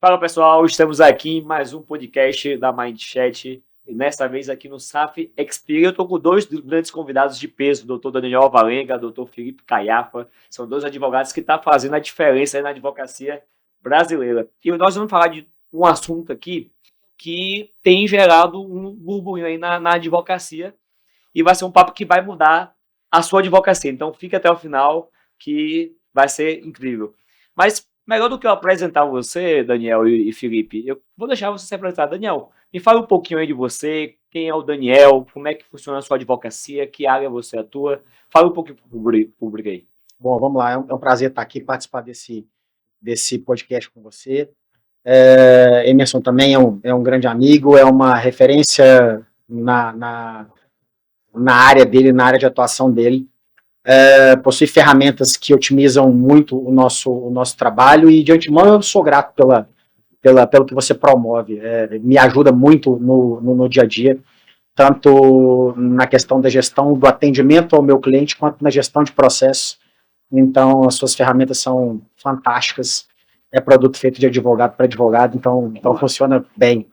Fala pessoal, estamos aqui em mais um podcast da Mindchat. E dessa vez aqui no SAF Experience, eu estou com dois grandes convidados de peso, o doutor Daniel Valenga, doutor Felipe Caiafa. São dois advogados que estão fazendo a diferença aí na advocacia brasileira. E nós vamos falar de um assunto aqui que tem gerado um burburinho aí na advocacia e vai ser um papo que vai mudar a sua advocacia. Então fique até o final que vai ser incrível. Mas melhor do que eu apresentar você, Daniel e Felipe, eu vou deixar você se apresentar. Daniel, me fala um pouquinho aí de você, quem é o Daniel, como é que funciona a sua advocacia, que área você atua. Fala um pouquinho para o público aí. Bom, vamos lá, é um prazer estar aqui, participar desse podcast com você. Emerson também é um grande amigo, é uma referência na área dele, na área de atuação dele. Possui ferramentas que otimizam muito o nosso trabalho e, de antemão, eu sou grato pelo que você promove. Me ajuda muito no dia a dia, tanto na questão da gestão do atendimento ao meu cliente, quanto na gestão de processos. Então, as suas ferramentas são fantásticas. É produto feito de advogado para advogado, então funciona bem.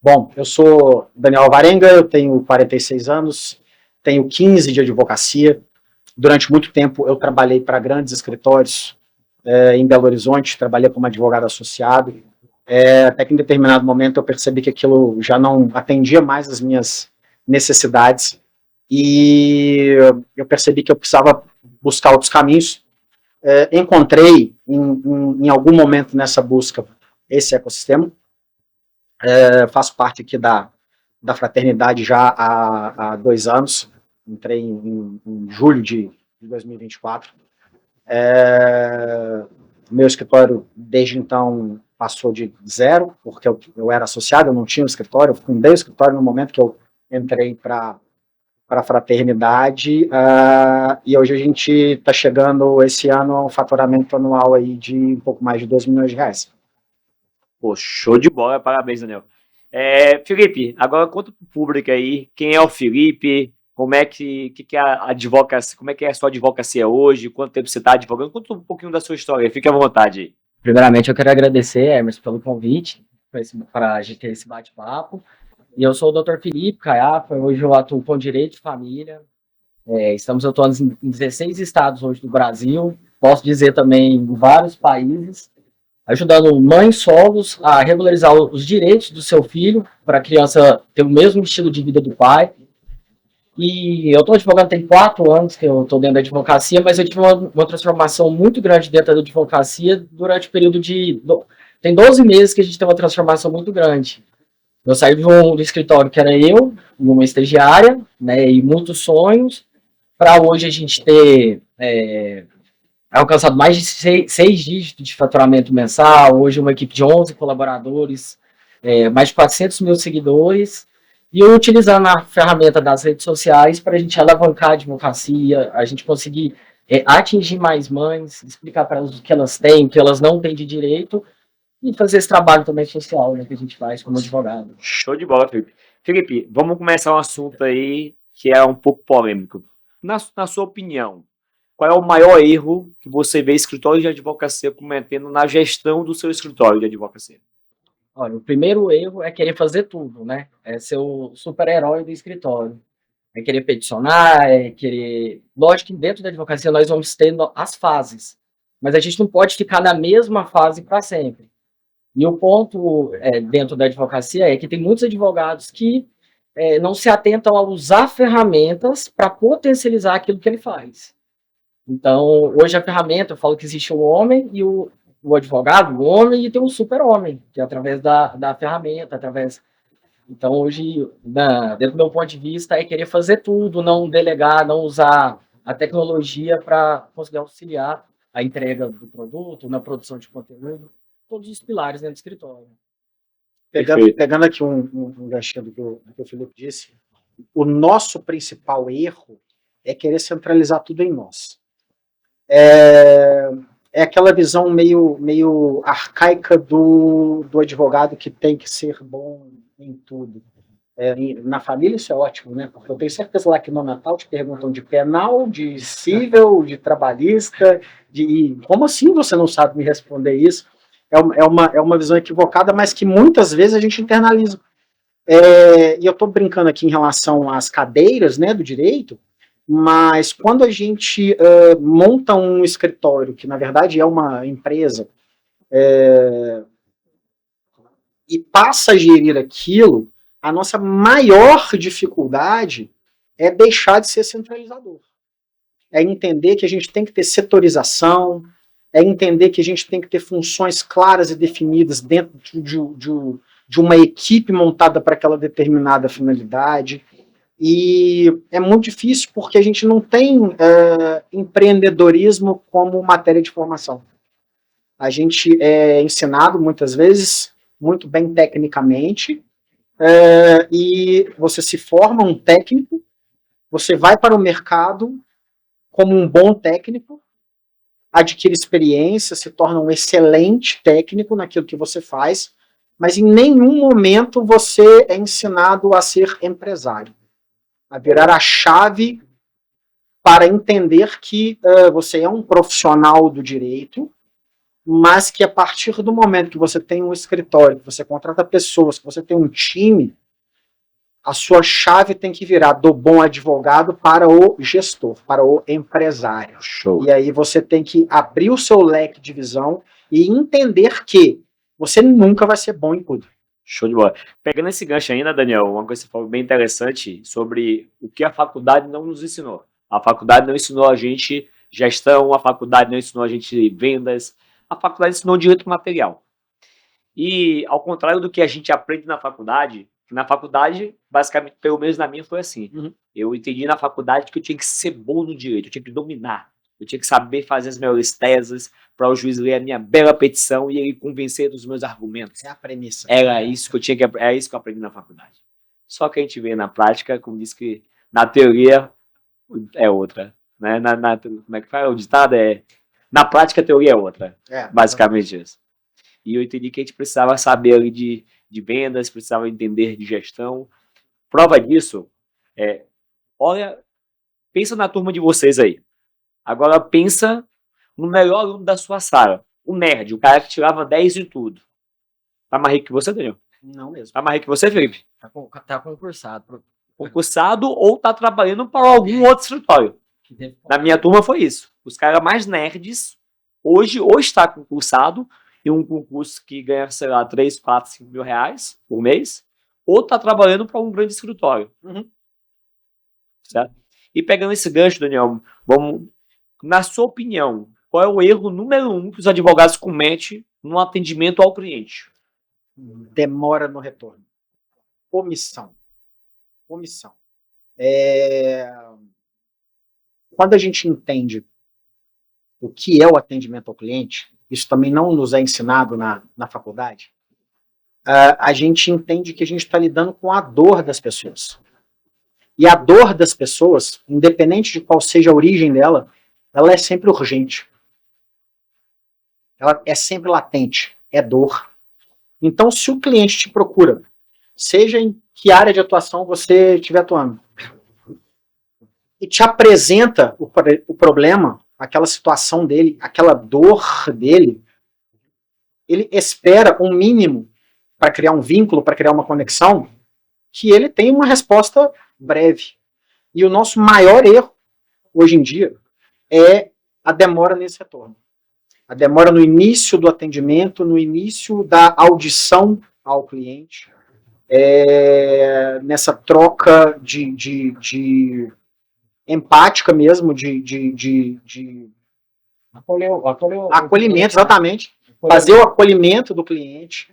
Bom, eu sou Daniel Varenga, eu tenho 46 anos, tenho 15 de advocacia. Durante muito tempo eu trabalhei para grandes escritórios em Belo Horizonte, trabalhei como advogado associado. Até que em determinado momento eu percebi que aquilo já não atendia mais as minhas necessidades e eu percebi que eu precisava buscar outros caminhos. Encontrei em algum momento nessa busca esse ecossistema. Faço parte aqui da Fraternidade já há 2 anos. Entrei em julho de 2024. Meu escritório, desde então, passou de zero, porque eu era associado, eu não tinha um escritório. Eu fundei o escritório no momento que eu entrei para a Fraternidade, e hoje a gente está chegando esse ano a um faturamento anual aí de um pouco mais de 2 milhões de reais. Pô, show de bola, parabéns, Daniel. Felipe, agora conta pro público aí quem é o Felipe, como é que é a advocacia, como é que é a sua advocacia hoje, quanto tempo você está advogando, conta um pouquinho da sua história, fique à vontade aí. Primeiramente, eu quero agradecer, Emerson, pelo convite, para a gente ter esse bate-papo. E eu sou o Dr. Felipe Caiafa, hoje eu atuo com Direito de Família. Estamos atuando em 16 estados hoje do Brasil, posso dizer também em vários países, ajudando mães solos a regularizar os direitos do seu filho, para a criança ter o mesmo estilo de vida do pai. E eu estou advogando tem 4 anos que eu estou dentro da advocacia, mas eu tive uma transformação muito grande dentro da advocacia durante o período de... Tem 12 meses que a gente tem uma transformação muito grande. Eu saí do escritório que era eu, uma estagiária, né, e muitos sonhos, para hoje a gente ter alcançado mais de 6 dígitos de faturamento mensal, hoje uma equipe de 11 colaboradores, mais de 400 mil seguidores, e eu utilizando a ferramenta das redes sociais para a gente alavancar a advocacia, a gente conseguir atingir mais mães, explicar para elas o que elas têm, o que elas não têm de direito, e fazer esse trabalho também social, né, que a gente faz como advogado. Show de bola, Felipe. Felipe, vamos começar um assunto aí que é um pouco polêmico. Na sua opinião, qual é o maior erro que você vê escritórios de advocacia cometendo na gestão do seu escritório de advocacia? Olha, o primeiro erro é querer fazer tudo, né? É ser o super-herói do escritório. É querer peticionar, é querer... Lógico que dentro da advocacia nós vamos tendo as fases, mas a gente não pode ficar na mesma fase para sempre. E o ponto dentro da advocacia é que tem muitos advogados que não se atentam a usar ferramentas para potencializar aquilo que ele faz. Então, hoje a ferramenta, eu falo que existe o homem e o advogado, o homem, e tem o super-homem, que é através da ferramenta, através... Então, hoje, dentro do meu ponto de vista, é querer fazer tudo, não delegar, não usar a tecnologia para conseguir auxiliar a entrega do produto, na produção de conteúdo, todos os pilares dentro do escritório. Pegando aqui um ganchinho do que o Felipe disse, o nosso principal erro é querer centralizar tudo em nós. É aquela visão meio arcaica do advogado que tem que ser bom em tudo. Na família isso é ótimo, né? Porque eu tenho certeza lá que no Natal te perguntam de penal, de civil, de trabalhista, como assim você não sabe me responder isso? é uma visão equivocada, mas que muitas vezes a gente internaliza. E eu estou brincando aqui em relação às cadeiras, né, do direito, mas quando a gente monta um escritório, que na verdade é uma empresa, e passa a gerir aquilo, a nossa maior dificuldade é deixar de ser centralizador. É entender que a gente tem que ter setorização, é entender que a gente tem que ter funções claras e definidas dentro de uma equipe montada para aquela determinada finalidade. E é muito difícil porque a gente não tem empreendedorismo como matéria de formação. A gente é ensinado muitas vezes muito bem tecnicamente, e você se forma um técnico, você vai para o mercado como um bom técnico, adquire experiência, se torna um excelente técnico naquilo que você faz, mas em nenhum momento você é ensinado a ser empresário, a virar a chave para entender que você é um profissional do direito, mas que a partir do momento que você tem um escritório, que você contrata pessoas, que você tem um time, a sua chave tem que virar do bom advogado para o gestor, para o empresário. Show. E aí você tem que abrir o seu leque de visão e entender que você nunca vai ser bom em tudo. Show de bola. Pegando esse gancho ainda, Daniel, uma coisa que você falou bem interessante sobre o que a faculdade não nos ensinou. A faculdade não ensinou a gente gestão, a faculdade não ensinou a gente vendas, a faculdade ensinou direito material. E, ao contrário do que a gente aprende na faculdade, basicamente, pelo menos na minha, foi assim. Eu entendi na faculdade que eu tinha que ser bom no direito, eu tinha que dominar, eu tinha que saber fazer as melhores teses para o juiz ler a minha bela petição e ele convencer dos meus argumentos. É a premissa. Era isso que eu aprendi na faculdade. Só que a gente vê na prática, como diz que na teoria é outra. Né? Como é que fala? O ditado é: na prática a teoria é outra. Basicamente isso. E eu entendi que a gente precisava saber ali de vendas, precisava entender de gestão. Prova disso, olha, pensa na turma de vocês aí. Agora pensa no melhor aluno da sua sala. O nerd, o cara que tirava 10 em tudo. Tá mais rico que você, Daniel? Não mesmo. Tá mais rico que você, Felipe? Tá concursado. Concursado ou tá trabalhando para algum outro escritório. Na minha turma foi isso. Os caras mais nerds, hoje, ou está concursado, em um concurso que ganha, sei lá, 3, 4, 5 mil reais por mês, ou tá trabalhando para um grande escritório. Certo? E pegando esse gancho, Daniel, vamos, na sua opinião, qual é o erro número 1 que os advogados cometem no atendimento ao cliente? Demora no retorno. Omissão. Quando a gente entende o que é o atendimento ao cliente, isso também não nos é ensinado na faculdade, a gente entende que a gente está lidando com a dor das pessoas. E a dor das pessoas, independente de qual seja a origem dela, ela é sempre urgente. Ela é sempre latente, é dor. Então, se o cliente te procura, seja em que área de atuação você estiver atuando, e te apresenta o problema, aquela situação dele, aquela dor dele, ele espera um mínimo para criar um vínculo, para criar uma conexão, que ele tenha uma resposta breve. E o nosso maior erro, hoje em dia, é a demora nesse retorno. A demora no início do atendimento, no início da audição ao cliente, nessa troca de empática mesmo, de acolhimento, exatamente. Fazer o acolhimento do cliente,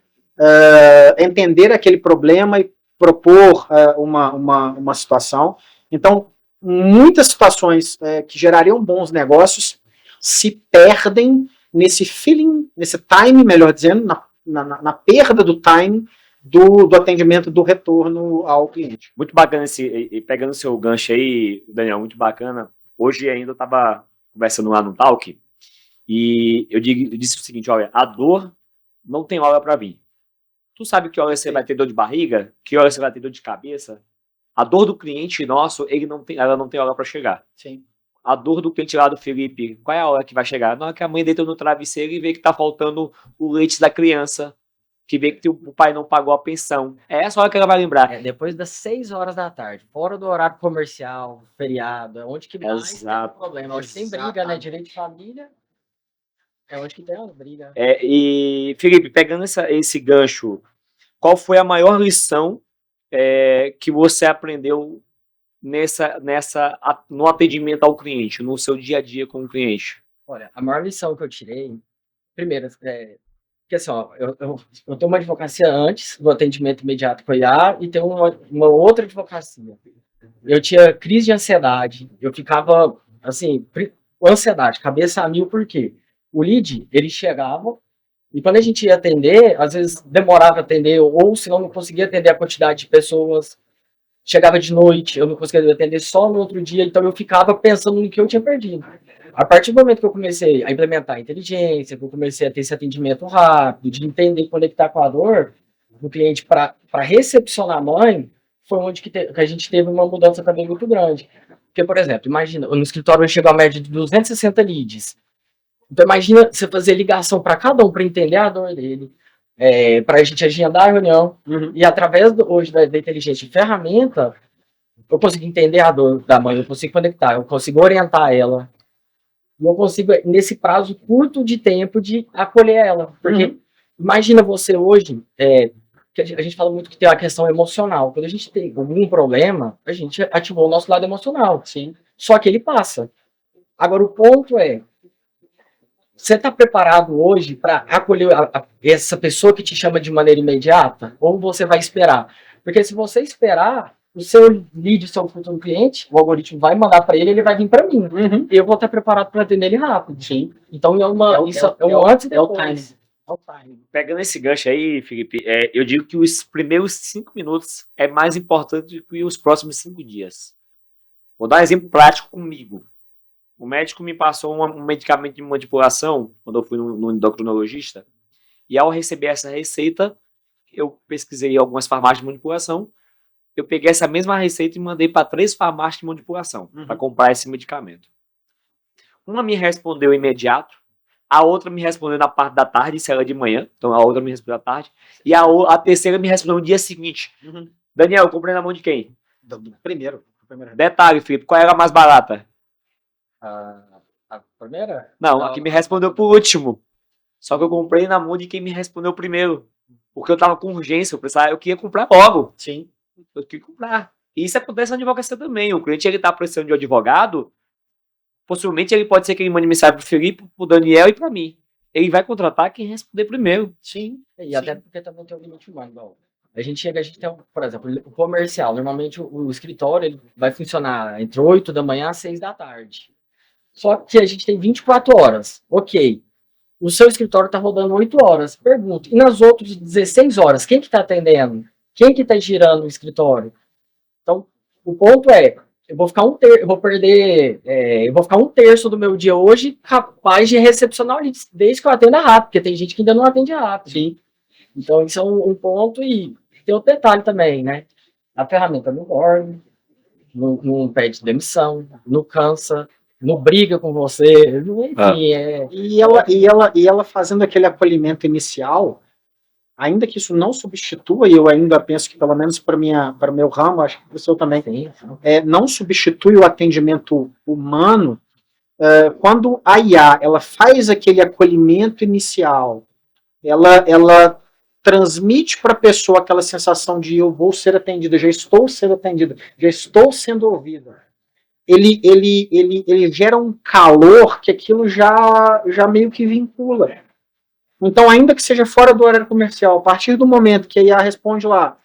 entender aquele problema e propor uma situação. Então, muitas situações que gerariam bons negócios se perdem nesse feeling, nesse time, melhor dizendo, na perda do time do atendimento, do retorno ao cliente. Muito bacana e pegando o seu gancho aí, Daniel, muito bacana. Hoje ainda eu estava conversando lá no Talk e eu disse o seguinte: olha, a dor não tem hora para vir. Tu sabe que hora você vai ter dor de barriga? Que hora você vai ter dor de cabeça? A dor do cliente nosso, ela não tem hora para chegar. Sim. a dor do cliente lá do Felipe, qual é a hora que vai chegar? Na hora que a mãe deita no travesseiro e vê que tá faltando o leite da criança, que vê que o pai não pagou a pensão. É essa hora que ela vai lembrar. Depois das 6 horas da tarde, fora do horário comercial, feriado, é onde que mais tem um problema, onde tem briga, né? Direito de família, é onde que tem uma briga. E, Felipe, pegando esse gancho, qual foi a maior lição que você aprendeu no atendimento ao cliente, no seu dia a dia com o cliente? Olha, a maior lição que eu tirei, primeiro, porque assim, ó, eu tenho uma advocacia antes do atendimento imediato com a IA e tenho uma outra advocacia. Eu tinha crise de ansiedade, eu ficava, assim, ansiedade, cabeça a mil, por quê? O lead, ele chegava, e quando a gente ia atender, às vezes demorava a atender, ou se não conseguia atender a quantidade de pessoas, chegava de noite, eu não conseguia atender só no outro dia, então eu ficava pensando no que eu tinha perdido. A partir do momento que eu comecei a implementar a inteligência, que eu comecei a ter esse atendimento rápido, de entender e conectar com a dor do cliente para recepcionar a mãe, foi onde que a gente teve uma mudança também muito grande. Porque, por exemplo, imagina, no escritório eu chego a média de 260 leads. Então, imagina você fazer ligação para cada um para entender a dor dele, para a gente agendar a reunião, e através hoje da inteligência de ferramenta, eu consigo entender a dor da mãe, eu consigo conectar, eu consigo orientar ela, e eu consigo, nesse prazo curto de tempo, de acolher ela. Porque imagina você hoje, que a gente fala muito que tem a questão emocional. Quando a gente tem algum problema, a gente ativou o nosso lado emocional. Sim. Só que ele passa. Agora, o ponto é, você está preparado hoje para acolher essa pessoa que te chama de maneira imediata? Ou você vai esperar? Porque se você esperar, o seu lead, seu futuro cliente, o algoritmo vai mandar para ele, ele vai vir para mim. E eu vou estar preparado para atender ele rápido. Sim. Então é um antes e depois. É o time. Pegando esse gancho aí, Felipe, eu digo que os primeiros 5 minutos é mais importante do que os próximos 5 dias. Vou dar um exemplo prático comigo. O médico me passou um medicamento de manipulação quando eu fui no endocrinologista, e ao receber essa receita, eu pesquisei algumas farmácias de manipulação, eu peguei essa mesma receita e mandei para 3 farmácias de manipulação para comprar esse medicamento. Uma me respondeu imediato, a outra me respondeu na parte da tarde, isso era de manhã, então a outra me respondeu à tarde, e a terceira me respondeu no dia seguinte. Daniel, eu comprei na mão de quem? Do primeiro. Detalhe, Felipe, qual era a mais barata? A primeira? Não, a que me respondeu por último. Só que eu comprei na mão de quem me respondeu primeiro. Porque eu tava com urgência, eu queria comprar logo. Sim. Eu queria comprar. E isso acontece na advocacia também. O cliente, ele tá precisando de um advogado, possivelmente ele pode ser que ele mande mensagem pro Felipe, pro Daniel e pra mim. Ele vai contratar quem responder primeiro. Sim. E até porque também tem o limite humano, igual. A gente tem, por exemplo, o comercial. Normalmente o escritório ele vai funcionar entre 8 da manhã às 6 da tarde. Só que a gente tem 24 horas. Ok. O seu escritório está rodando 8 horas. Pergunto. E nas outras 16 horas, quem que está atendendo? Quem que está girando o escritório? Então, o ponto é, eu vou ficar um terço do meu dia hoje capaz de recepcionar desde que eu atenda rápido, porque tem gente que ainda não atende rápido. Sim. Então, isso é um ponto, e tem outro detalhe também, né? A ferramenta não dorme, não pede demissão, não cansa, não briga com você, enfim, E ela fazendo aquele acolhimento inicial, ainda que isso não substitua, e eu ainda penso que pelo menos para o meu ramo, acho que para o seu também, não substitui o atendimento humano. Quando a IA ela faz aquele acolhimento inicial, ela transmite para a pessoa aquela sensação de eu vou ser atendida, já estou sendo atendida, já estou sendo ouvida. Ele gera um calor que aquilo já meio que vincula. Então, ainda que seja fora do horário comercial, a partir do momento que a IA responde lá,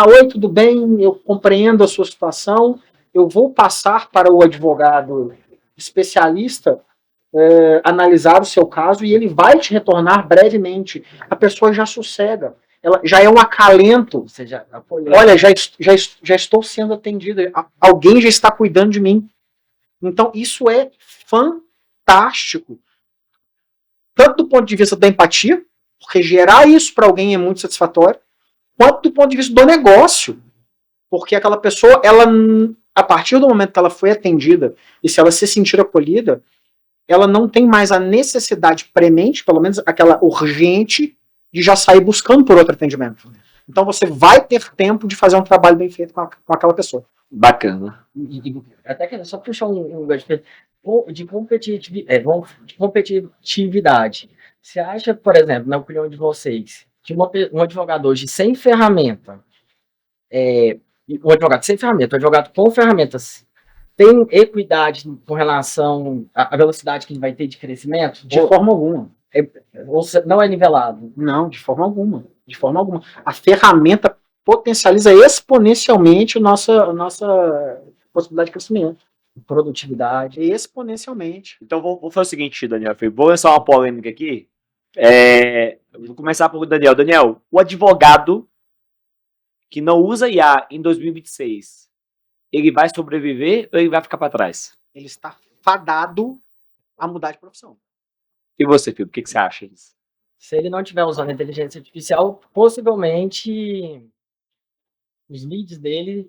oi, tudo bem, eu compreendo a sua situação, eu vou passar para o advogado especialista analisar o seu caso e ele vai te retornar brevemente. A pessoa já sossega. Ela já é um acalento. Olha, já estou sendo atendida. Alguém já está cuidando de mim. Então, isso é fantástico. Tanto do ponto de vista da empatia, porque gerar isso para alguém é muito satisfatório, quanto do ponto de vista do negócio. Porque aquela pessoa, A partir do momento que ela foi atendida e se ela se sentir acolhida, ela não tem mais a necessidade premente, pelo menos aquela urgente, de já sair buscando por outro atendimento. Então você vai ter tempo de fazer um trabalho bem feito com aquela pessoa. Bacana. Até que só puxar um de competitividade. Você acha, por exemplo, na opinião de vocês, que um advogado hoje sem ferramenta, um advogado com ferramentas, tem equidade com relação à velocidade que ele vai ter de crescimento? De forma alguma. Ou não é nivelado? Não, de forma alguma. De forma alguma. A ferramenta potencializa exponencialmente a nossa possibilidade de crescimento. Produtividade. Exponencialmente. Então vou fazer o seguinte, Daniel. Vou lançar uma polêmica aqui. Vou começar por Daniel. Daniel, o advogado que não usa IA em 2026, ele vai sobreviver ou ele vai ficar para trás? Ele está fadado a mudar de profissão. E você, Filipe, o que você acha disso? Se ele não estiver usando a inteligência artificial, possivelmente os leads dele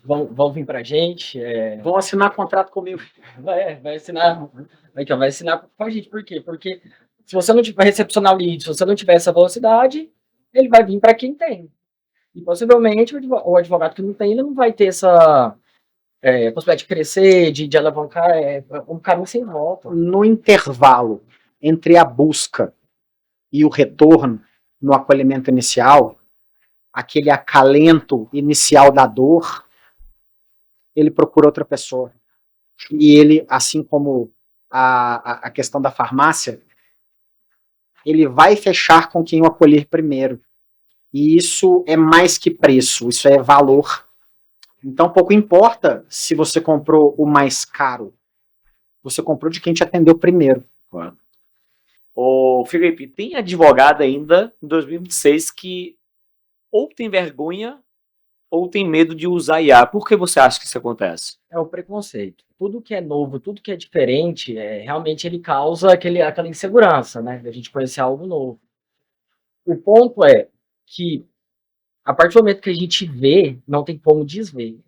vão vir pra gente. Vão assinar contrato comigo. Vai assinar. Vai assinar com a gente. Por quê? Porque se você não tiver recepcionar o lead, se você não tiver essa velocidade, ele vai vir para quem tem. E possivelmente o advogado que não tem, ele não vai ter essa possibilidade de crescer, de alavancar, um caminho sem volta. No intervalo entre a busca e o retorno no acolhimento inicial, aquele acalento inicial da dor, ele procura outra pessoa. E ele, assim como a questão da farmácia, ele vai fechar com quem o acolher primeiro. E isso é mais que preço, isso é valor. Então, pouco importa se você comprou o mais caro. Você comprou de quem te atendeu primeiro. Claro. Ô, Felipe, tem advogado ainda em 2026 que ou tem vergonha ou tem medo de usar IA. Por que você acha que isso acontece? É o preconceito. Tudo que é novo, tudo que é diferente, realmente ele causa aquela insegurança, né? De a gente conhecer algo novo. O ponto é que, a partir do momento que a gente vê, não tem como desver.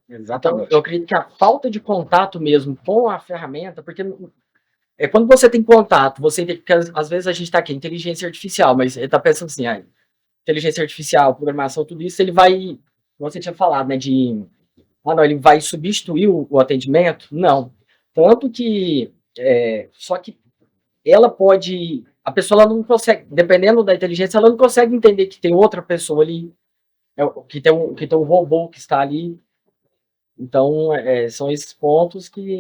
Exatamente. Então, eu acredito que a falta de contato mesmo com a ferramenta, porque quando você tem contato, porque às vezes a gente está aqui, inteligência artificial, mas ele está pensando assim, inteligência artificial, programação, tudo isso, ele vai, como você tinha falado, né, não, ele vai substituir o atendimento? Não. Tanto que, só que a pessoa ela não consegue, dependendo da inteligência, ela não consegue entender que tem outra pessoa ali, que tem um robô que está ali. Então, são esses pontos que...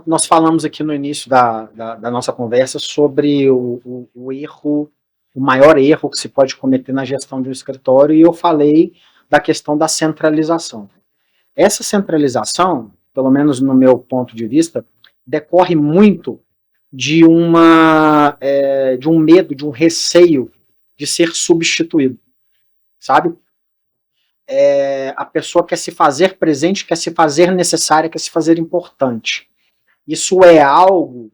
Nós falamos aqui no início da nossa conversa sobre o erro, o maior erro que se pode cometer na gestão de um escritório, e eu falei da questão da centralização. Essa centralização, pelo menos no meu ponto de vista, decorre muito de um medo, de um receio de ser substituído, sabe? A pessoa quer se fazer presente, quer se fazer necessária, quer se fazer importante. Isso é algo,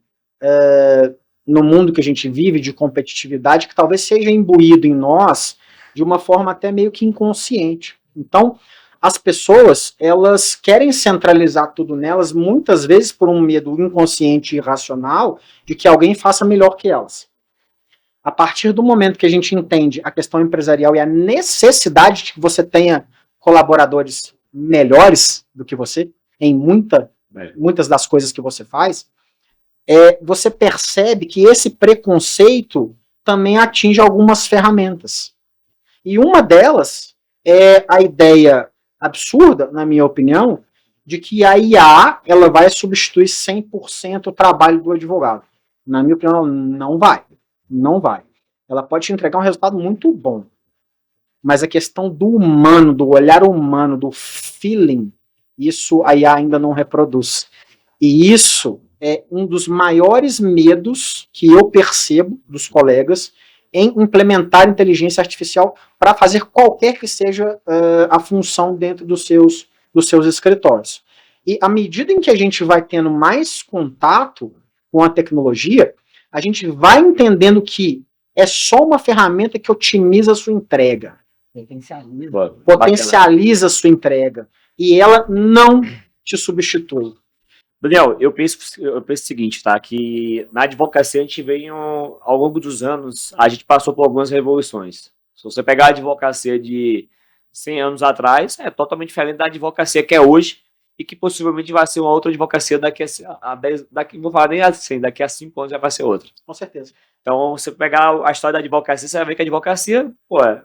no mundo que a gente vive, de competitividade, que talvez seja imbuído em nós de uma forma até meio que inconsciente. Então, as pessoas, elas querem centralizar tudo nelas, muitas vezes por um medo inconsciente e irracional de que alguém faça melhor que elas. A partir do momento que a gente entende a questão empresarial e a necessidade de que você tenha colaboradores melhores do que você, em muitas das coisas que você faz, você percebe que esse preconceito também atinge algumas ferramentas. E uma delas é a ideia absurda, na minha opinião, de que a IA ela vai substituir 100% o trabalho do advogado. Na minha opinião, não vai. Não vai. Ela pode te entregar um resultado muito bom. Mas a questão do humano, do olhar humano, do feeling, isso a IA ainda não reproduz. E isso é um dos maiores medos que eu percebo dos colegas em implementar inteligência artificial para fazer qualquer que seja a função dentro dos seus escritórios. E à medida em que a gente vai tendo mais contato com a tecnologia, a gente vai entendendo que é só uma ferramenta que otimiza a sua entrega. Potencializa a sua entrega. e ela não te substitui. Daniel, eu penso o seguinte, tá? Que na advocacia a gente veio, ao longo dos anos, a gente passou por algumas revoluções. Se você pegar a advocacia de 100 anos atrás, é totalmente diferente da advocacia que é hoje e que possivelmente vai ser uma outra advocacia a 10, não vou falar nem assim, daqui a 5 anos já vai ser outra. Com certeza. Então, você pegar a história da advocacia, você vai ver que a advocacia, pô, há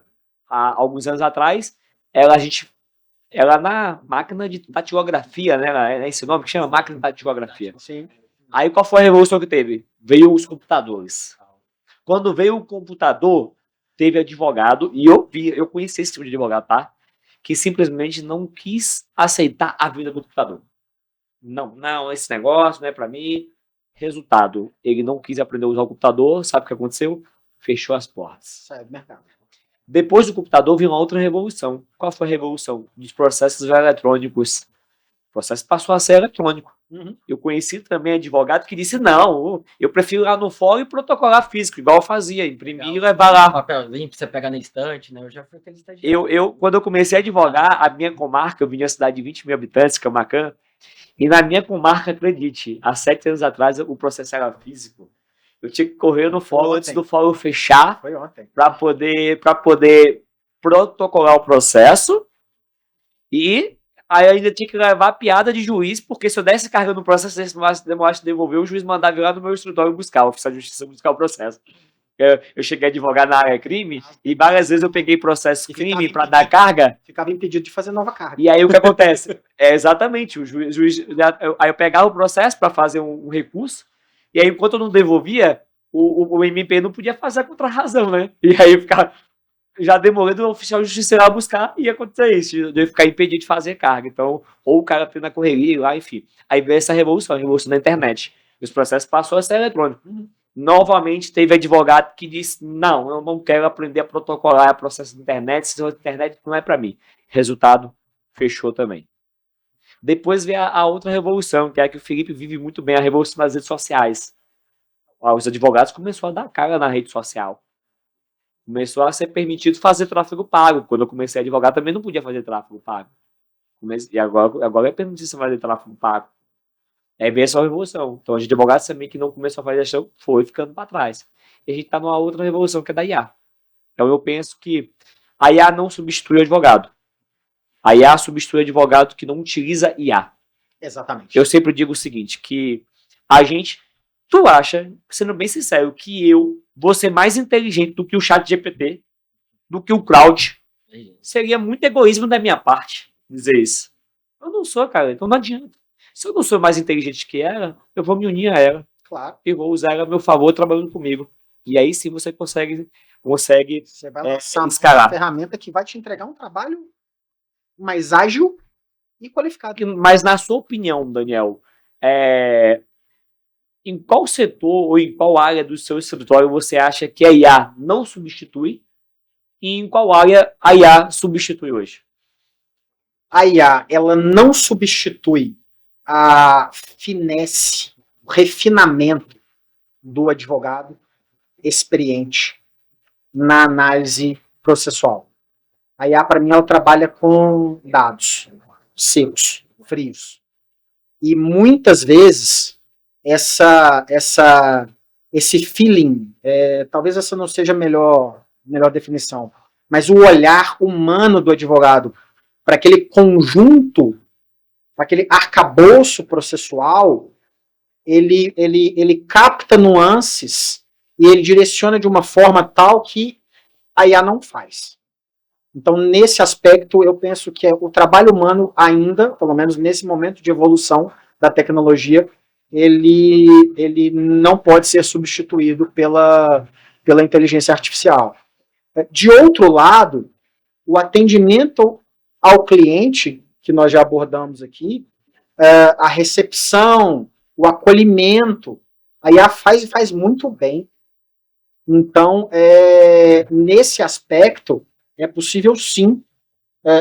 alguns anos atrás, ela na máquina de datilografia, né? É esse nome que chama máquina de datilografia. Sim. Aí qual foi a revolução que teve? Veio os computadores. Quando veio o computador, teve advogado, e eu conheci esse tipo de advogado, tá? Que simplesmente não quis aceitar a vida do computador. Não, esse negócio não é pra mim. Resultado, ele não quis aprender a usar o computador, sabe o que aconteceu? Fechou as portas. Sai do mercado. Depois do computador veio uma outra revolução. Qual foi a revolução? Dos processos eletrônicos. O processo passou a ser eletrônico. Eu conheci também advogado que disse, não, eu prefiro ir lá no fórum e protocolar físico, igual eu fazia, imprimir e levar lá. Papel limpo, você pega na estante, né? Eu já fui aquele estagiário. Quando eu comecei a advogar, a minha comarca, eu vim de uma cidade de 20 mil habitantes, Camaquã, e na minha comarca, acredite, há 7 anos atrás o processo era físico. Eu tinha que correr no fórum antes do fórum fechar Foi ontem. para poder protocolar o processo e aí eu ainda tinha que levar a piada de juiz, porque se eu desse carga no processo, se demorasse de devolver, o juiz mandava ir lá no meu escritório buscar, o oficial de justiça buscar o processo. Eu cheguei a advogar na área crime e várias vezes eu peguei processo crime para dar carga. Ficava impedido de fazer nova carga. E aí o que acontece? Exatamente, o juiz aí eu pegava o processo para fazer um recurso, e aí enquanto eu não devolvia, o MP não podia fazer a contrarrazão, né? E aí eu ficava já demorando o oficial de justiça lá buscar e ia acontecer isso, de eu ficar impedido de fazer carga. Então, ou o cara tendo na correria lá, enfim. Aí veio essa revolução, a revolução da internet. Os processos passou a ser eletrônico. Novamente teve advogado que disse, não, eu não quero aprender a protocolar processo da internet, senão a internet não é para mim. Resultado, fechou também. Depois veio a outra revolução, que é a que o Felipe vive muito bem, a revolução das redes sociais. Os advogados começaram a dar cara na rede social. Começou a ser permitido fazer tráfego pago. Quando eu comecei a advogar, também não podia fazer tráfego pago. E agora é permitido fazer tráfego pago. É bem essa revolução. Então, os advogados também que não começou a fazer gestão foi ficando para trás. E a gente está numa outra revolução que é da IA. Então, eu penso que a IA não substitui o advogado. A IA substitui o advogado que não utiliza IA. Exatamente. Eu sempre digo o seguinte, que a gente... Tu acha, sendo bem sincero, que eu vou ser mais inteligente do que o chat GPT, do que o crowd? Seria muito egoísmo da minha parte dizer isso. Eu não sou, cara, então não adianta. Se eu não sou mais inteligente que ela, eu vou me unir a ela. Claro. E vou usar ela a meu favor trabalhando comigo. E aí sim você consegue Você vai lançar uma ferramenta que vai te entregar um trabalho mais ágil e qualificado. Mas na sua opinião, Daniel, em qual setor ou em qual área do seu escritório você acha que a IA não substitui e em qual área a IA substitui hoje? A IA, ela não substitui a finesse, o refinamento do advogado experiente na análise processual. A IA, para mim, ela trabalha com dados secos, frios. E muitas vezes esse feeling, talvez essa não seja a melhor definição, mas o olhar humano do advogado para aquele conjunto, para aquele arcabouço processual, ele capta nuances e ele direciona de uma forma tal que a IA não faz. Então, nesse aspecto, eu penso que o trabalho humano ainda, pelo menos nesse momento de evolução da tecnologia, ele não pode ser substituído pela inteligência artificial. De outro lado, o atendimento ao cliente, que nós já abordamos aqui, a recepção, o acolhimento, a IA faz muito bem. Então, nesse aspecto, é possível sim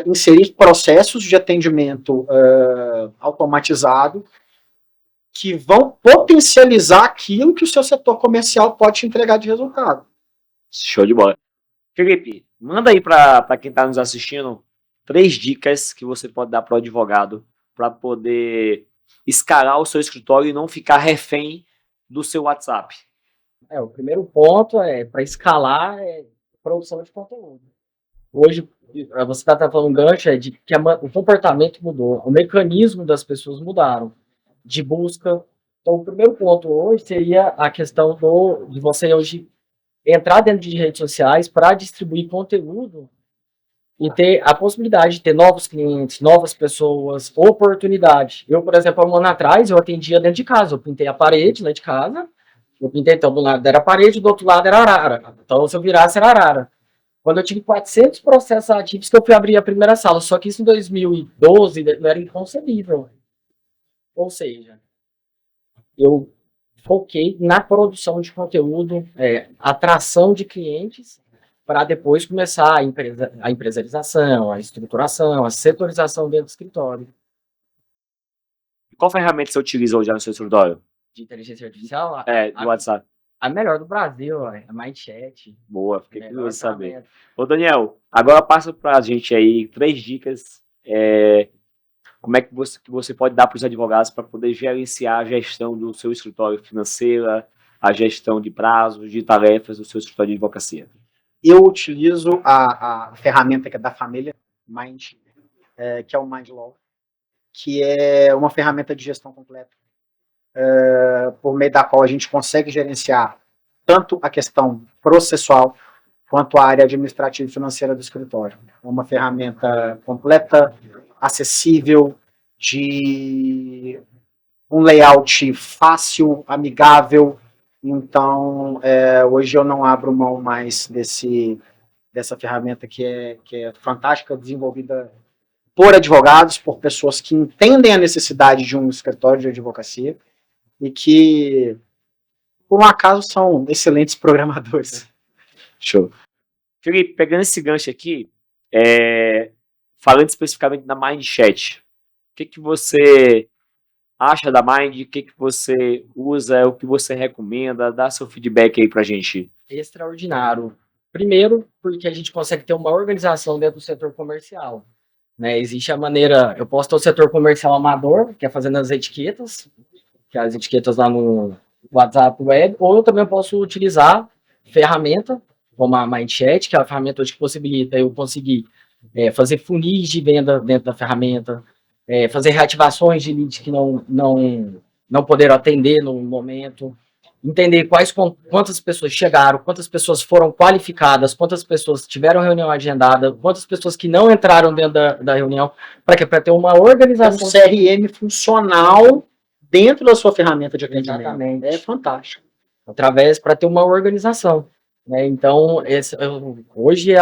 inserir processos de atendimento automatizado que vão potencializar aquilo que o seu setor comercial pode te entregar de resultado. Show de bola. Felipe, manda aí para quem está nos assistindo 3 dicas que você pode dar para o advogado para poder escalar o seu escritório e não ficar refém do seu WhatsApp. O primeiro ponto para escalar produção de conteúdo. Hoje, você está falando um gancho de que o comportamento mudou, o mecanismo das pessoas mudaram, de busca. Então, o primeiro ponto hoje seria a questão de você hoje entrar dentro de redes sociais para distribuir conteúdo e ter a possibilidade de ter novos clientes, novas pessoas, oportunidade. Eu, por exemplo, há um ano atrás, eu atendia dentro de casa, eu pintei a parede lá de casa, eu pintei, então, do lado era parede, do outro lado era arara. Então, se eu virasse, era arara. Quando eu tive 400 processos ativos que eu fui abrir a primeira sala, só que isso em 2012 não era inconcebível. Ou seja, eu foquei na produção de conteúdo, atração de clientes, para depois começar a empresarização, a estruturação, a setorização dentro do escritório. Qual ferramenta você utiliza hoje no seu escritório? De inteligência artificial? Do WhatsApp. A melhor do Brasil, a MindChat. Boa, fiquei curioso de saber. Ô, Daniel, agora passa para a gente aí 3 dicas. Como é que você pode dar para os advogados para poder gerenciar a gestão do seu escritório financeira, a gestão de prazos, de tarefas do seu escritório de advocacia? Eu utilizo a ferramenta que é da família Mind, que é o MindLaw, que é uma ferramenta de gestão completa, por meio da qual a gente consegue gerenciar tanto a questão processual quanto a área administrativa e financeira do escritório. É uma ferramenta completa, acessível, de um layout fácil, amigável. Então, hoje eu não abro mão mais dessa ferramenta que é fantástica, desenvolvida por advogados, por pessoas que entendem a necessidade de um escritório de advocacia e que, por um acaso, são excelentes programadores. Show. Felipe, pegando esse gancho aqui, falando especificamente da MindChat, o que você acha da Mind? O que você usa? O que você recomenda? Dá seu feedback aí pra gente. Extraordinário. Primeiro, porque a gente consegue ter uma organização dentro do setor comercial. Né? Existe a maneira, eu posso ter o setor comercial amador, que é fazendo as etiquetas, que é as etiquetas lá no WhatsApp Web, ou eu também posso utilizar ferramenta, como a MindChat, que é a ferramenta hoje que possibilita eu conseguir fazer funis de venda dentro da ferramenta, fazer reativações de leads que não poderam atender no momento, entender quantas pessoas chegaram, quantas pessoas foram qualificadas, quantas pessoas tiveram reunião agendada, quantas pessoas que não entraram dentro da reunião, para ter uma organização. Um CRM funcional dentro da sua ferramenta de atendimento. Exatamente. É fantástico. Para ter uma organização. Né? Então, hoje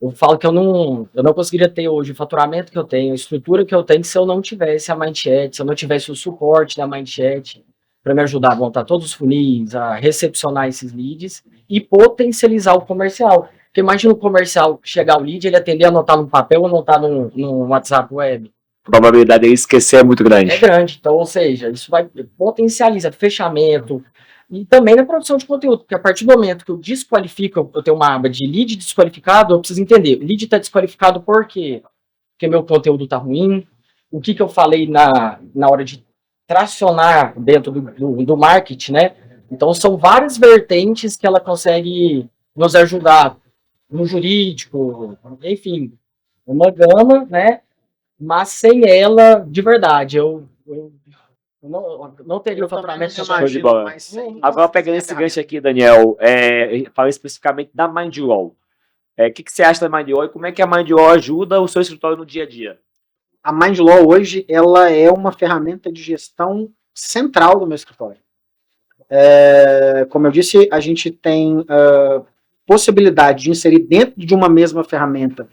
eu falo que eu não conseguiria ter hoje o faturamento que eu tenho, a estrutura que eu tenho, se eu não tivesse a MindChat, se eu não tivesse o suporte da MindChat, para me ajudar a montar todos os funis, a recepcionar esses leads e potencializar o comercial. Porque imagina o comercial chegar o lead, ele atender, anotar no papel ou anotar no WhatsApp Web. A probabilidade de esquecer é muito grande. É grande, então, ou seja, isso potencializa fechamento e também na produção de conteúdo, porque a partir do momento que eu desqualifico, eu tenho uma aba de lead desqualificado, eu preciso entender, o lead está desqualificado por quê? Porque meu conteúdo está ruim, o que eu falei na hora de tracionar dentro do marketing, né? Então, são várias vertentes que ela consegue nos ajudar no jurídico, enfim, uma gama, né? Mas sem ela, de verdade, eu não teria o faturamento. Show de bola. Agora, pegando esse gancho aqui, Daniel, falando especificamente da MindLaw. O que você acha da MindLaw e como é que a MindLaw ajuda o seu escritório no dia a dia? A MindLaw hoje, ela é uma ferramenta de gestão central do meu escritório. Como eu disse, a gente tem possibilidade de inserir dentro de uma mesma ferramenta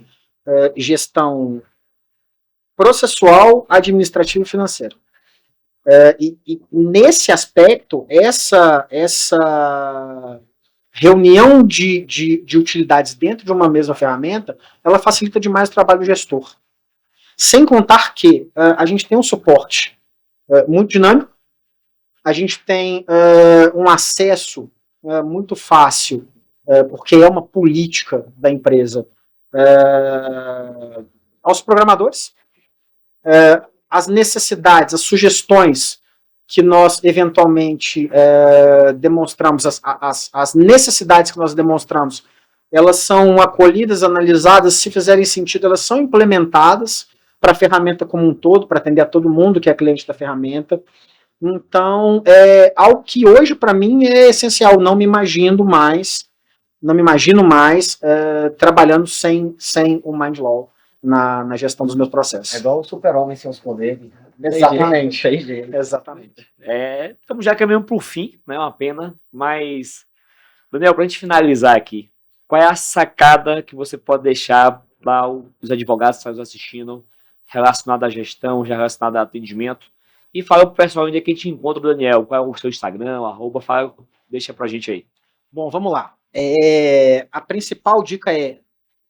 gestão processual, administrativa e financeira. E nesse aspecto, essa reunião de utilidades dentro de uma mesma ferramenta, ela facilita demais o trabalho do gestor. Sem contar que a gente tem um suporte muito dinâmico, a gente tem um acesso muito fácil, porque é uma política da empresa, aos programadores, as necessidades, as sugestões que nós eventualmente demonstramos, as necessidades que nós demonstramos, elas são acolhidas, analisadas, se fizerem sentido, elas são implementadas para a ferramenta como um todo, para atender a todo mundo que é cliente da ferramenta. Então, algo que hoje para mim é essencial, não me imagino mais trabalhando sem o MindLaw na gestão dos meus processos. É igual o super-homem sem os poderes. Exatamente. Tem jeito. Exatamente. Estamos já caminhando para o fim, né? Uma pena, mas, Daniel, para a gente finalizar aqui, qual é a sacada que você pode deixar para os advogados que estão assistindo, relacionada à gestão, relacionada ao atendimento? E fala para o pessoal onde é que a gente encontra o Daniel, qual é o seu Instagram, deixa para a gente aí. Bom, vamos lá. A principal dica é: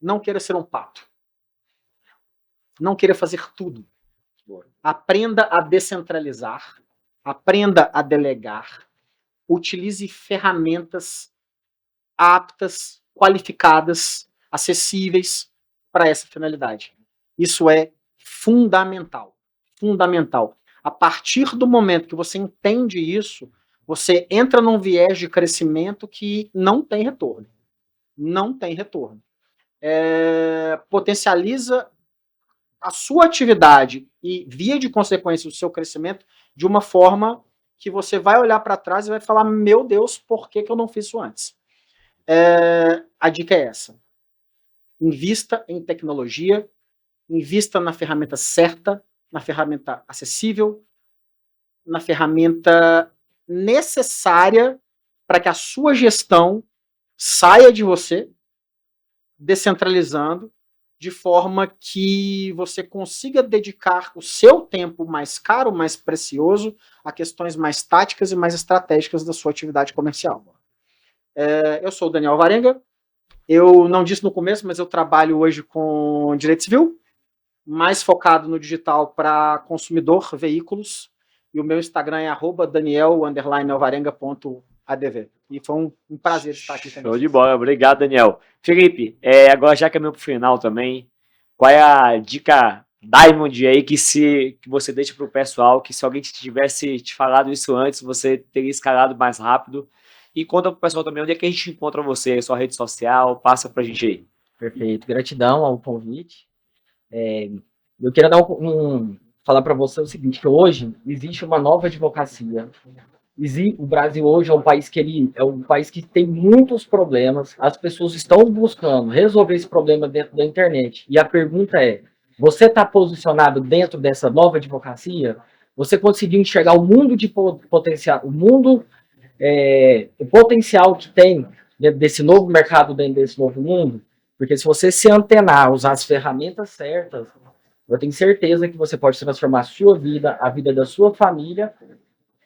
não queira ser um pato. Não queira fazer tudo. Aprenda a descentralizar, aprenda a delegar, utilize ferramentas aptas, qualificadas, acessíveis para essa finalidade. Isso é fundamental. Fundamental. A partir do momento que você entende isso, você entra num viés de crescimento que não tem retorno. Não tem retorno. Potencializa a sua atividade e, via de consequência, o seu crescimento de uma forma que você vai olhar para trás e vai falar: meu Deus, por que eu não fiz isso antes? A dica é essa: invista em tecnologia, invista na ferramenta certa, na ferramenta acessível, na ferramenta necessária para que a sua gestão saia de você, descentralizando, de forma que você consiga dedicar o seu tempo mais caro, mais precioso, a questões mais táticas e mais estratégicas da sua atividade comercial. Eu sou o Daniel Alvarenga. Eu não disse no começo, mas eu trabalho hoje com direito civil, mais focado no digital para consumidor, veículos, e o meu Instagram é @daniel_alvarenga.adv. E foi um prazer estar aqui com vocês. Show de bola, obrigado, Daniel. Felipe, agora já caminhamos para o final também, qual é a dica Diamond aí que você deixa para o pessoal, que se alguém tivesse te falado isso antes, você teria escalado mais rápido? E conta para o pessoal também onde é que a gente encontra você, sua rede social, passa para a gente aí. Perfeito, gratidão ao convite. Eu queria falar para você o seguinte, que hoje existe uma nova advocacia. O Brasil hoje é um país que tem muitos problemas, as pessoas estão buscando resolver esse problema dentro da internet. E a pergunta é: você está posicionado dentro dessa nova advocacia? Você conseguiu enxergar o mundo de potencial, o potencial que tem dentro desse novo mercado, dentro desse novo mundo? Porque se você se antenar, usar as ferramentas certas, eu tenho certeza que você pode transformar a sua vida, a vida da sua família,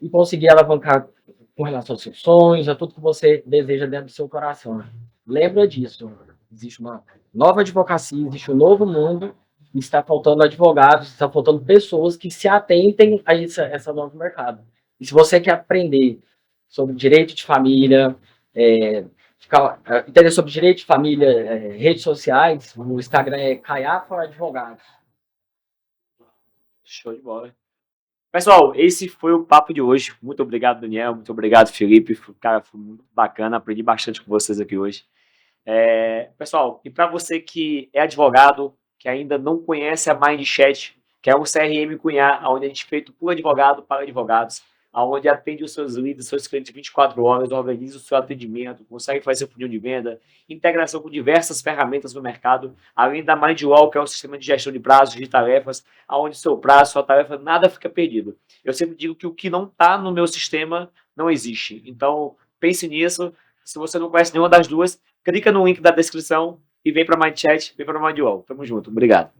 e conseguir alavancar com relação aos seus sonhos, a tudo que você deseja dentro do seu coração. Lembra disso. Existe uma nova advocacia, existe um novo mundo, e está faltando advogados, está faltando pessoas que se atentem a esse novo mercado. E se você quer aprender sobre direito de família, entender sobre direito de família, redes sociais, o Instagram é Caiafa Advogados. Show de bola. Pessoal, esse foi o papo de hoje. Muito obrigado, Daniel. Muito obrigado, Felipe. Cara, foi muito bacana. Aprendi bastante com vocês aqui hoje. Pessoal, e para você que é advogado, que ainda não conhece a Mindchat, que é um CRM com IA, onde a gente é feito por advogado para advogados, onde atende os seus leads, os seus clientes 24 horas, organiza o seu atendimento, consegue fazer funil de venda, integração com diversas ferramentas no mercado, além da MindWall, que é um sistema de gestão de prazos, de tarefas, onde seu prazo, sua tarefa, nada fica perdido. Eu sempre digo que o que não está no meu sistema não existe. Então, pense nisso. Se você não conhece nenhuma das duas, clica no link da descrição e vem para a Mindchat, vem para a MindWall. Tamo junto. Obrigado.